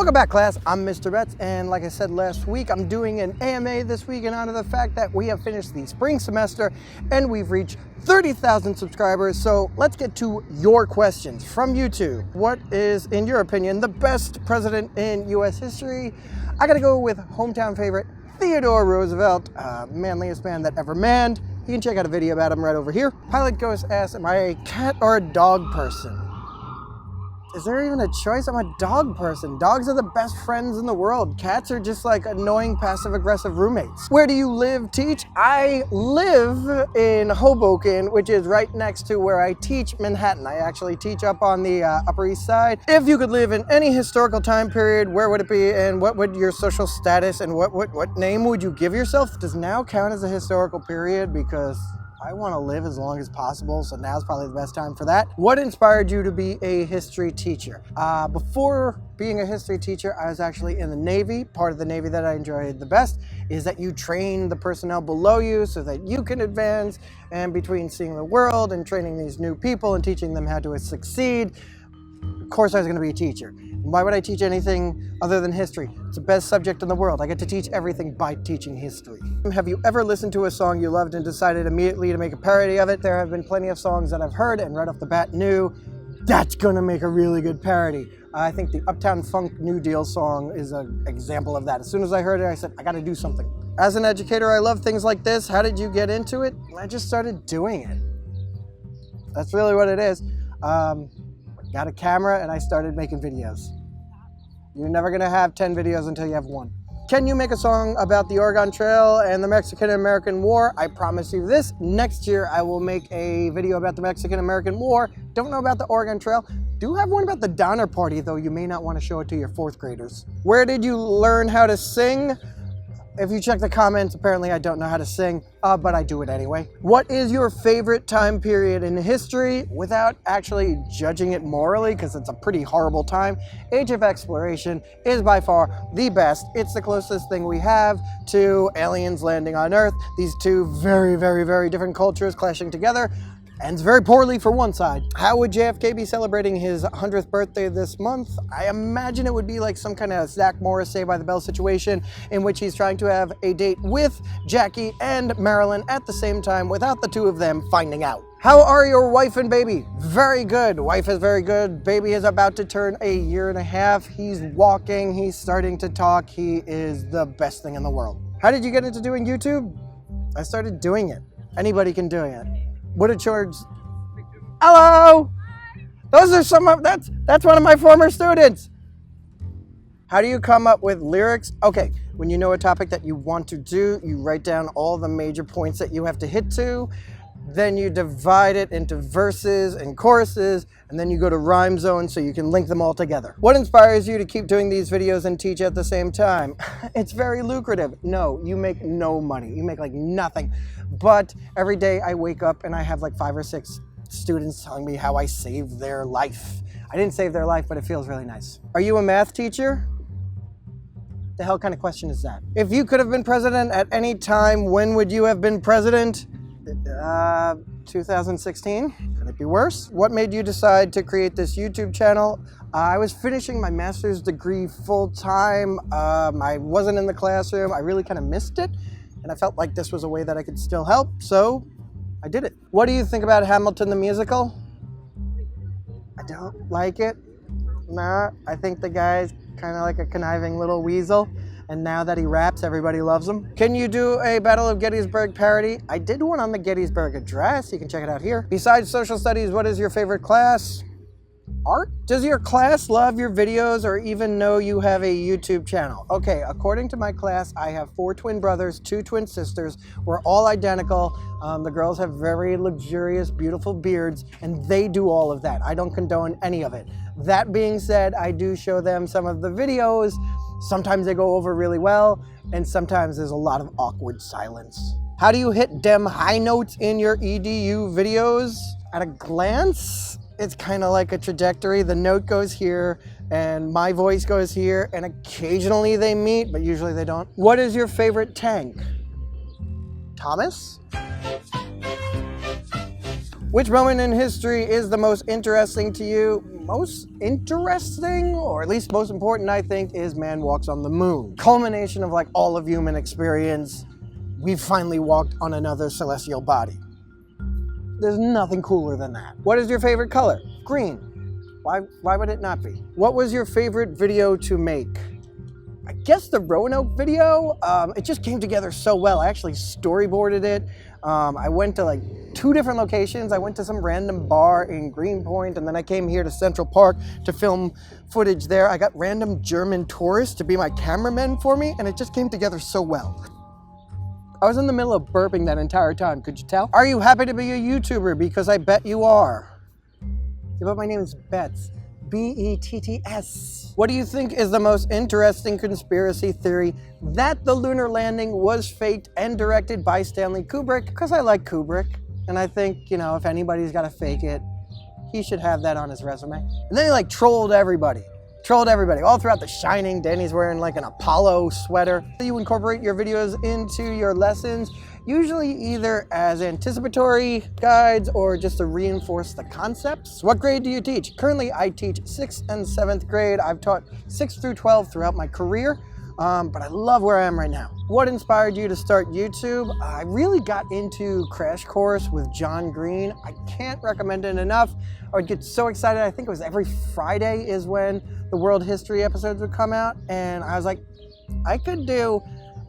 Welcome back, class. I'm Mr. Betts, and like I said last week, I'm doing an AMA this week in honor of the fact that we have finished the spring semester and we've reached 30,000 subscribers. So let's get to your questions from YouTube. What is, in your opinion, the best president in U.S. history? I gotta go with hometown favorite Theodore Roosevelt, manliest man that ever manned. You can check out a video about him right over here. Pilot Ghost asks, am I a cat or a dog person? Is there even a choice? I'm a dog person. Dogs are the best friends in the world. Cats are just like annoying passive-aggressive roommates. Where do you live, teach? I live in Hoboken, which is right next to where I teach, Manhattan. I actually teach up on the Upper East Side. If you could live in any historical time period, where would it be and what would your social status and what name would you give yourself? Does now count as a historical period? Because I want to live as long as possible, so now's probably the best time for that. What inspired you to be a history teacher? Before being a history teacher, I was actually in the Navy. Part of the Navy that I enjoyed the best is that you train the personnel below you so that you can advance, and between seeing the world and training these new people and teaching them how to succeed, of course I was going to be a teacher. Why would I teach anything other than history? It's the best subject in the world. I get to teach everything by teaching history. Have you ever listened to a song you loved and decided immediately to make a parody of it? There have been plenty of songs that I've heard and right off the bat knew that's gonna make a really good parody. I think the Uptown Funk New Deal song is an example of that. As soon as I heard it, I said, I gotta do something. As an educator, I love things like this. How did you get into it? I just started doing it. That's really what it is. Got a camera and I started making videos. You're never gonna have 10 videos until you have one. Can you make a song about the Oregon Trail and the Mexican-American War? I promise you this, next year I will make a video about the Mexican-American War. Don't know about the Oregon Trail. Do have one about the Donner Party, though you may not want to show it to your 4th graders. Where did you learn how to sing? If you check the comments, apparently I don't know how to sing, but I do it anyway. What is your favorite time period in history without actually judging it morally, because it's a pretty horrible time? Age of Exploration is by far the best. It's the closest thing we have to aliens landing on Earth. These two very, very, very different cultures clashing together. Ends very poorly for one side. How would JFK be celebrating his 100th birthday this month? I imagine it would be like some kind of Zach Morris Saved by the Bell situation in which he's trying to have a date with Jackie and Marilyn at the same time without the two of them finding out. How are your wife and baby? Very good. Wife is very good. Baby is about to turn 1.5 years. He's walking, he's starting to talk. He is the best thing in the world. How did you get into doing YouTube? I started doing it. Anybody can do it. Would have charged. Hello! Those are some of, that's one of my former students. How do you come up with lyrics? Okay, when you know a topic that you want to do, you write down all the major points that you have to hit to, then you divide it into verses and choruses, and then you go to rhyme zone so you can link them all together. What inspires you to keep doing these videos and teach at the same time? It's very lucrative. No, you make no money. You make like nothing. But every day I wake up and I have like 5 or 6 students telling me how I saved their life. I didn't save their life, but it feels really nice. Are you a math teacher? The hell kind of question is that? If you could have been president at any time, when would you have been president? 2016. Could it be worse? What made you decide to create this YouTube channel? I was finishing my master's degree full-time. I wasn't in the classroom. I really kind of missed it. And I felt like this was a way that I could still help, so I did it. What do you think about Hamilton the musical? I don't like it. Nah, I think the guy's kind of like a conniving little weasel. And now that he raps, everybody loves him. Can you do a Battle of Gettysburg parody? I did one on the Gettysburg Address. You can check it out here. Besides social studies, what is your favorite class? Art? Does your class love your videos or even know you have a YouTube channel? Okay, according to my class, I have 4 twin brothers, 2 twin sisters. We're all identical. The girls have very luxurious, beautiful beards, and they do all of that. I don't condone any of it. That being said, I do show them some of the videos. Sometimes they go over really well, and sometimes there's a lot of awkward silence. How do you hit dem high notes in your EDU videos? At a glance, it's kind of like a trajectory. The note goes here, and my voice goes here, and occasionally they meet, but usually they don't. What is your favorite tank? Thomas? Which moment in history is the most interesting to you? most interesting, or at least most important, I think, is Man Walks on the Moon. Culmination of like all of human experience. We've finally walked on another celestial body. There's nothing cooler than that. What is your favorite color? Green. Why would it not be? What was your favorite video to make? I guess the Roanoke video. It just came together so well. I actually storyboarded it. I went to like 2 different locations. I went to some random bar in Greenpoint, and then I came here to Central Park to film footage there. I got random German tourists to be my cameramen for me, and it just came together so well. I was in the middle of burping that entire time, could you tell? Are you happy to be a YouTuber? Because I bet you are. Yeah, but my name is Betts. B-E-T-T-S. What do you think is the most interesting conspiracy theory? That the lunar landing was faked and directed by Stanley Kubrick, because I like Kubrick. And I think, you know, if anybody's got to fake it, he should have that on his resume. And then he like trolled everybody. All throughout The Shining. Danny's wearing like an Apollo sweater. You incorporate your videos into your lessons, usually either as anticipatory guides or just to reinforce the concepts. What grade do you teach? Currently, I teach 6th and 7th grade. I've taught 6th through 12 throughout my career, but I love where I am right now. What inspired you to start YouTube? I really got into Crash Course with John Green. I can't recommend it enough. I would get so excited. I think it was every Friday is when the world history episodes would come out, and I was like, I could do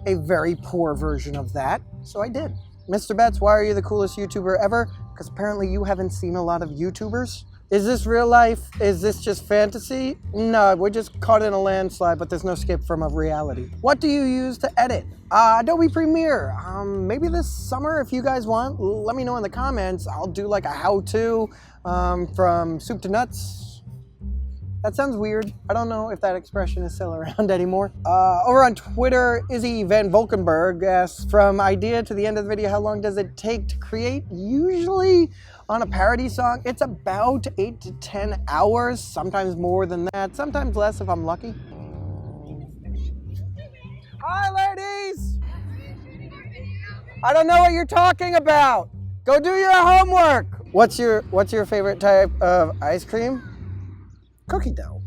a very poor version of that, so I did. Mr. Betts, why are you the coolest YouTuber ever? Because apparently you haven't seen a lot of YouTubers. Is this real life? Is this just fantasy? No, we're just caught in a landslide, but there's no escape from a reality. What do you use to edit? Adobe Premiere. Maybe this summer, if you guys want, let me know in the comments. I'll do like a how-to from soup to nuts. That sounds weird. I don't know if that expression is still around anymore. Over on Twitter, Izzy Van Volkenberg asks, from idea to the end of the video, how long does it take to create? Usually on a parody song, it's about 8 to 10 hours, sometimes more than that, sometimes less if I'm lucky. Hi, ladies! I don't know what you're talking about. Go do your homework. What's your favorite type of ice cream? Cookie dough.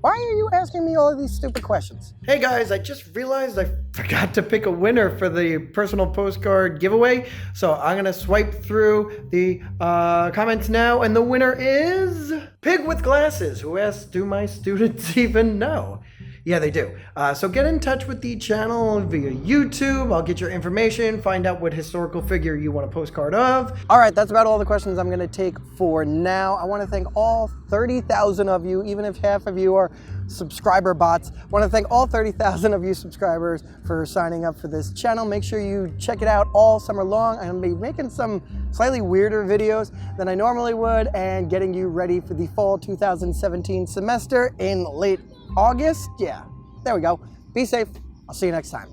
Why are you asking me all of these stupid questions? Hey guys, I just realized I forgot to pick a winner for the personal postcard giveaway. So I'm gonna swipe through the comments now, and the winner is Pig with Glasses, who asks, do my students even know? Yeah, they do. So get in touch with the channel via YouTube. I'll get your information, find out what historical figure you want a postcard of. All right, that's about all the questions I'm gonna take for now. I wanna thank all 30,000 of you, even if half of you are subscriber bots. I wanna thank all 30,000 of you subscribers for signing up for this channel. Make sure you check it out all summer long. I'm gonna be making some slightly weirder videos than I normally would and getting you ready for the fall 2017 semester in late August. Yeah, there we go. Be safe. I'll see you next time.